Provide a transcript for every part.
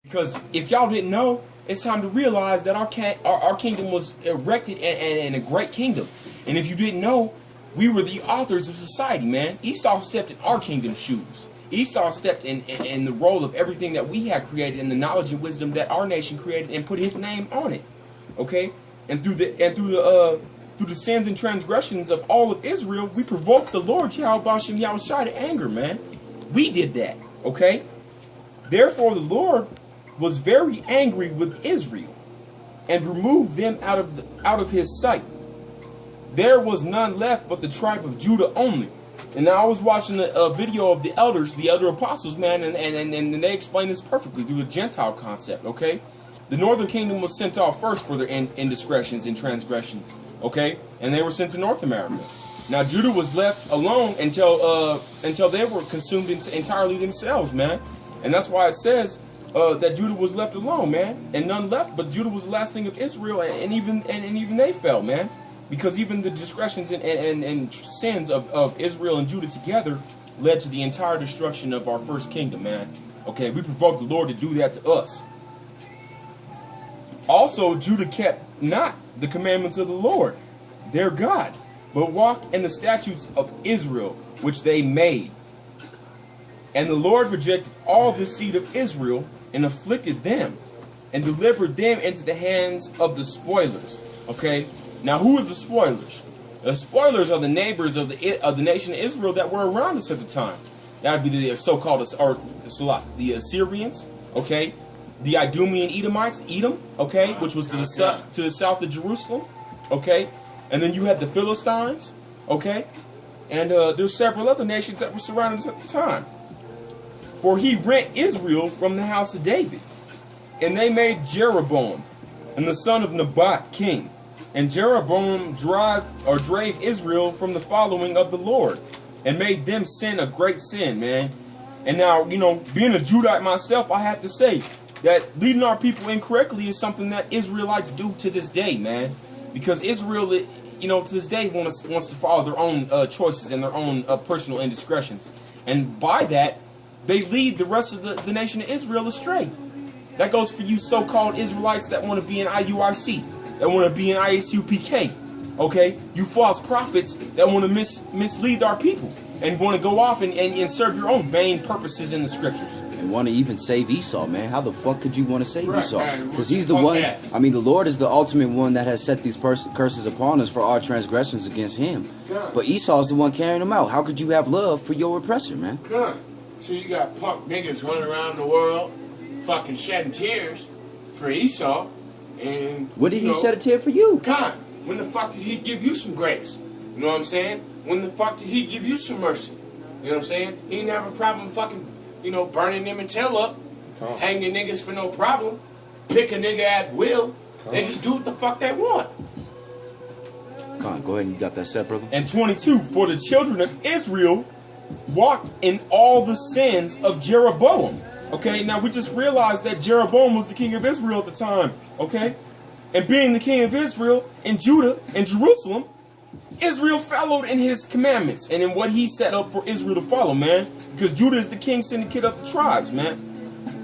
Because if y'all didn't know, it's time to realize that our kingdom was erected and a great kingdom. And if you didn't know, we were the authors of society, man. Esau stepped in our kingdom's shoes. Esau stepped in the role of everything that we had created and the knowledge and wisdom that our nation created and put his name on it. Okay? And through the sins and transgressions of all of Israel, we provoked the Lord YAHAWASHI to anger, man. We did that. Okay? Therefore the Lord was very angry with Israel and removed them out of his sight. There was none left but the tribe of Judah only. And now I was watching a video of the elders, the other apostles, man, and they explain this perfectly through the Gentile concept, okay? The northern kingdom was sent off first for their indiscretions and transgressions, okay? And they were sent to North America. Now Judah was left alone until they were consumed entirely themselves, man. And that's why it says that Judah was left alone, man, and none left. But Judah was the last thing of Israel, and even they fell, man, because even the discretions and sins of Israel and Judah together led to the entire destruction of our first kingdom, man. Okay, we provoked the Lord to do that to us. Also, Judah kept not the commandments of the Lord, their God, but walked in the statutes of Israel, which they made. And the Lord rejected all the seed of Israel and afflicted them and delivered them into the hands of the spoilers. Okay, now who are the spoilers? The spoilers are the neighbors of the nation of Israel that were around us at the time. That would be the so-called the Assyrians. Okay, the Idumean Edomites, Edom. Okay, which was to the south of Jerusalem. Okay, and then you had the Philistines. Okay, and there's several other nations that were surrounding us at the time. For he rent Israel from the house of David. And they made Jeroboam, and the son of Nebat, king. And Jeroboam drave Israel from the following of the Lord, and made them sin a great sin, man. And now, you know, being a Judite myself, I have to say that leading our people incorrectly is something that Israelites do to this day, man. Because Israel, you know, to this day wants to follow their own choices and their own personal indiscretions. And by that, they lead the rest of the nation of Israel astray. That goes for you so-called Israelites that want to be in IUIC, that want to be in ISUPK, okay? You false prophets that want to mislead our people and want to go off and serve your own vain purposes in the scriptures. And want to even save Esau, man. How the fuck could you want to save Esau? Because he's the one, I mean, the Lord is the ultimate one that has set these curses upon us for our transgressions against him. But Esau is the one carrying them out. How could you have love for your oppressor, man? So you got punk niggas running around the world fucking shedding tears for Esau. And what did he shed a tear for you? God, when the fuck did he give you some grace? You know what I'm saying? When the fuck did he give you some mercy? You know what I'm saying? He didn't have a problem fucking, you know, burning them and tail up, hanging niggas for no problem, pick a nigga at will. They just do what the fuck they want. Go ahead and you got that set, brother. And 22, for the children of Israel walked in all the sins of Jeroboam. Okay, now we just realized that Jeroboam was the king of Israel at the time. Okay, and being the king of Israel in Judah and Jerusalem, Israel followed in his commandments and in what he set up for Israel to follow, man. Because Judah is the king syndicate of the tribes, man,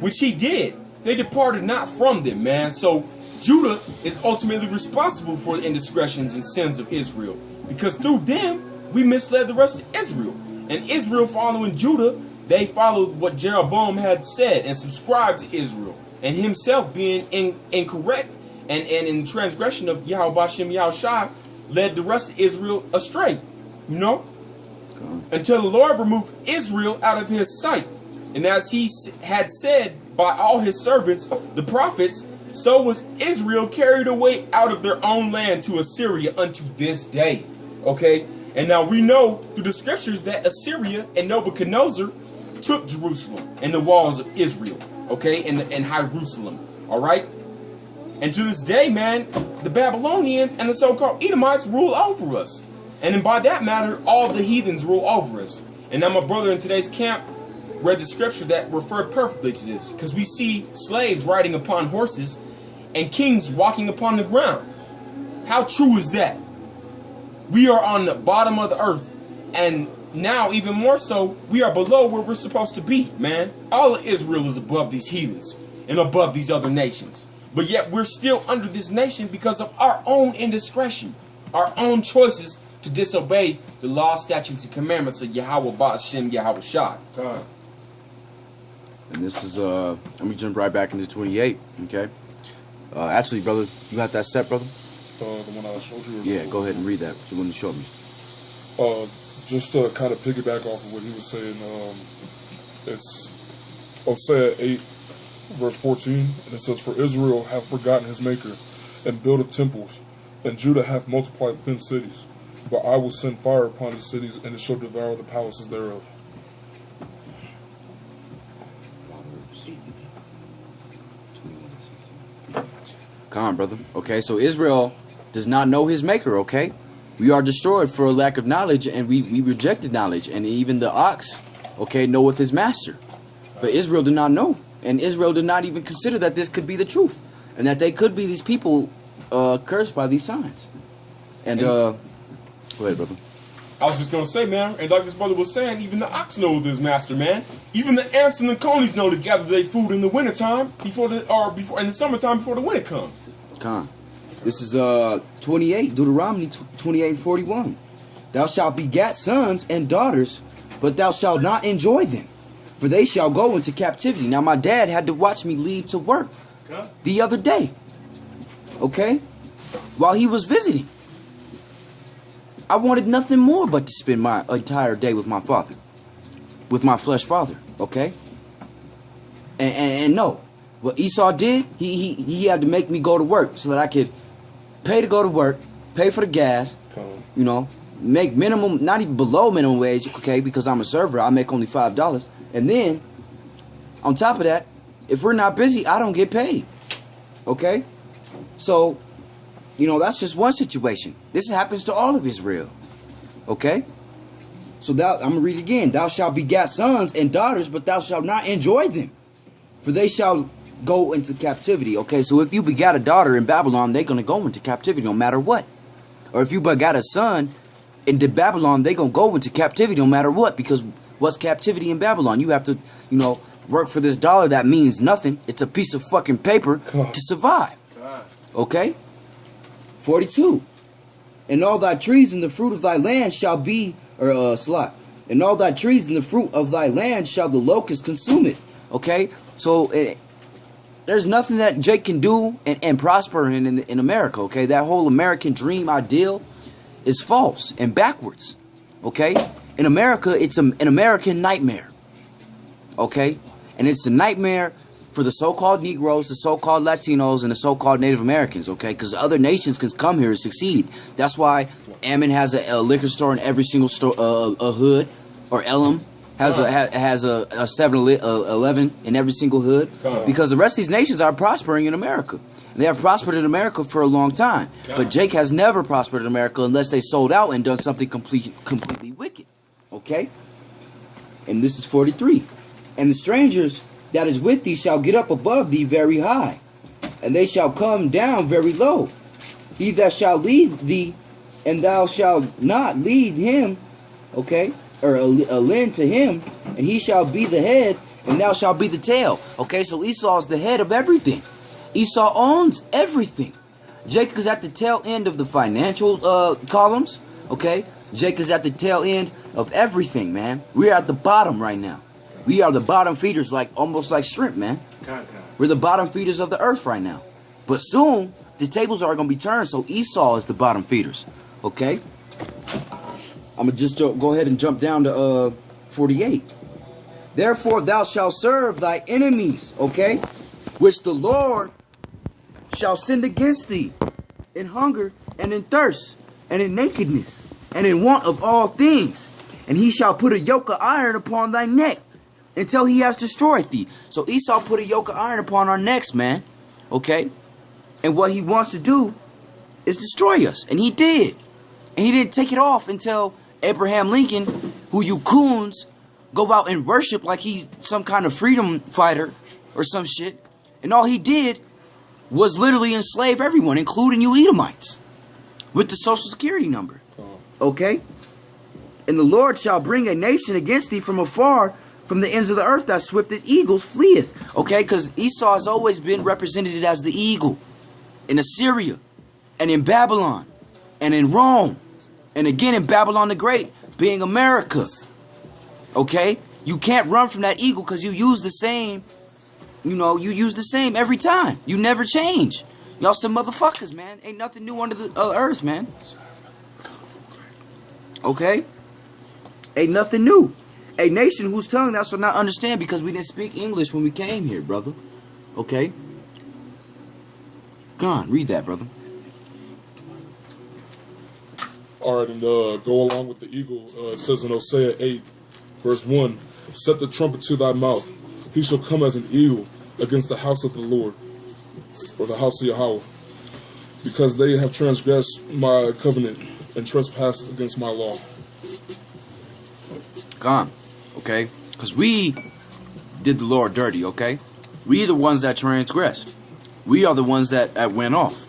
which he did. They departed not from them, man. So Judah is ultimately responsible for the indiscretions and sins of Israel, because through them we misled the rest of Israel. And Israel following Judah, they followed what Jeroboam had said and subscribed to Israel. And himself being incorrect and in transgression of YAHAWASHI led the rest of Israel astray. You know? Until the Lord removed Israel out of his sight. And as he had said by all his servants, the prophets, so was Israel carried away out of their own land to Assyria unto this day. Okay? And now we know through the scriptures that Assyria and Nebuchadnezzar took Jerusalem and the walls of Israel, okay, and High Jerusalem, all right? And to this day, man, the Babylonians and the so-called Edomites rule over us. And then by that matter, all the heathens rule over us. And now my brother in today's camp read the scripture that referred perfectly to this, because we see slaves riding upon horses and kings walking upon the ground. How true is that? We are on the bottom of the earth, and now even more so, we are below where we're supposed to be, man. All of Israel is above these heathens. and above these other nations. But yet we're still under this nation because of our own indiscretion, our own choices to disobey the law, statutes, and commandments of Yahawah, bahashem, YAHAWASHI. And this is, let me jump right back into 28, okay? Actually, brother, you got that set, brother? The one I showed you? Yeah, go ahead and read that, what you want to show me. Just to kind of piggyback off of what he was saying, it's Hosea 8, verse 14, and it says, "For Israel hath forgotten his maker, and buildeth temples, and Judah hath multiplied fenced cities. But I will send fire upon the cities, and it shall devour the palaces thereof." Come on, brother. Okay, so Israel does not know his maker, okay? We are destroyed for a lack of knowledge, and we rejected knowledge. And even the ox, okay, knoweth his master. But Israel did not know. And Israel did not even consider that this could be the truth. And that they could be these people cursed by these signs. And, go ahead, brother. I was just gonna say, man, and like this brother was saying, even the ox knows his master, man. Even the ants and the conies know to gather their food in the wintertime before in the summertime before the winter comes. Come. This is 28, Deuteronomy 28:41. "Thou shalt begat sons and daughters, but thou shalt not enjoy them, for they shall go into captivity." Now my dad had to watch me leave to work the other day, okay, while he was visiting. I wanted nothing more but to spend my entire day with my father, with my flesh father, okay? And no, what Esau did, he had to make me go to work so that I could pay to go to work, pay for the gas, you know, make minimum, not even below minimum wage, okay, because I'm a server, I make only $5. And then, on top of that, if we're not busy, I don't get paid, okay? So, you know, that's just one situation. This happens to all of Israel. Okay? So I'm going to read it again. "Thou shalt begat sons and daughters, but thou shalt not enjoy them, for they shall go into captivity." Okay, so if you begat a daughter in Babylon, they're going to go into captivity no matter what. Or if you begat a son in Babylon, they're going to go into captivity no matter what. Because what's captivity in Babylon? You have to, you know, work for this dollar that means nothing. It's a piece of fucking paper to survive. Okay? 42. "And all thy trees in the fruit of thy land shall be," or "and all thy trees in the fruit of thy land shall the locust consumeth." Okay, so there's nothing that Jake can do and prosper in America. Okay, that whole American dream ideal is false and backwards. Okay, in America it's an American nightmare. Okay, and it's a nightmare for the so-called Negroes, the so-called Latinos, and the so-called Native Americans, okay? Because other nations can come here and succeed. That's why Ammon has a liquor store in every single store, a hood, or Elam has a 7-Eleven in every single hood, because the rest of these nations are prospering in America. And they have prospered in America for a long time. But Jake has never prospered in America unless they sold out and done something completely wicked, okay? And this is 43. "And the strangers that is with thee shall get up above thee very high, and they shall come down very low. He that shall lead thee, and thou shalt not lead him," okay, or lend to him, "and he shall be the head, and thou shalt be the tail." Okay, so Esau is the head of everything. Esau owns everything. Jacob is at the tail end of the financial columns, okay? Jacob is at the tail end of everything, man. We're at the bottom right now. We are the bottom feeders, almost like shrimp, man. We're the bottom feeders of the earth right now. But soon, the tables are going to be turned, so Esau is the bottom feeders. Okay? I'm going to just go ahead and jump down to 48. "Therefore thou shalt serve thy enemies," okay? "which the Lord shall send against thee, in hunger and in thirst, and in nakedness, and in want of all things. And he shall put a yoke of iron upon thy neck, until he has destroyed thee." So Esau put a yoke of iron upon our necks, man. Okay? And what he wants to do is destroy us. And he did. And he didn't take it off until Abraham Lincoln, who you coons go out and worship like he's some kind of freedom fighter or some shit. And all he did was literally enslave everyone, including you Edomites, with the social security number. Okay? "And the Lord shall bring a nation against thee from afar, From the ends of the earth, that swift as eagles fleeth. Okay, because Esau has always been represented as the eagle in Assyria, and in Babylon, and in Rome, and again in Babylon the Great, being America. Okay, you can't run from that eagle because you use the same. You know, you use the same every time. You never change. Y'all some motherfuckers, man. Ain't nothing new under the earth, man. Okay? Ain't nothing new. A nation whose tongue thou shalt not understand, because we didn't speak English when we came here, brother. Okay? Go on, read that, brother. Alright, and go along with the eagle. It says in Hosea 8, verse 1, set the trumpet to thy mouth. He shall come as an eagle against the house of the Lord, or the house of YAHAWAH, because they have transgressed my covenant and trespassed against my law. Gone. Okay? Because we did the Lord dirty, okay? We the ones that transgressed. We are the ones that went off.